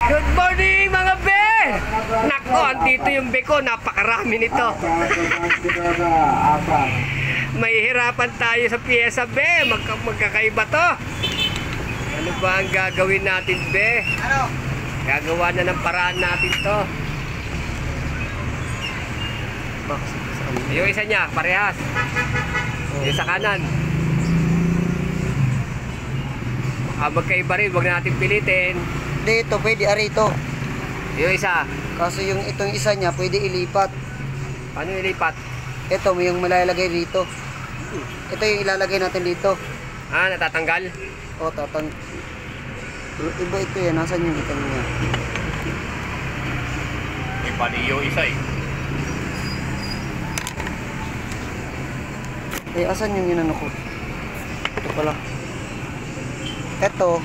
Good morning mga be! Nako, andito yung be ko, napakarami nito. Mahihirapan tayo sa piyesa be, magkakaiba to. Ano ba ang gagawin natin be? Gagawa na ng paraan natin to. Yung isa niya, parehas. Yung sa kanan. Magkaiba rin, huwag natin pilitin. Dito, pwede arito. Yung isa. Kaso yung itong isa niya, pwede ilipat. Paano ilipat? Ito, may yung malalagay dito. Ito yung ilalagay natin dito. Ah, natatanggal? O, iba ito yan. Nasaan yung itong niya? May paniyo isa eh. Asan yung inano ko? Ito pala. Ito,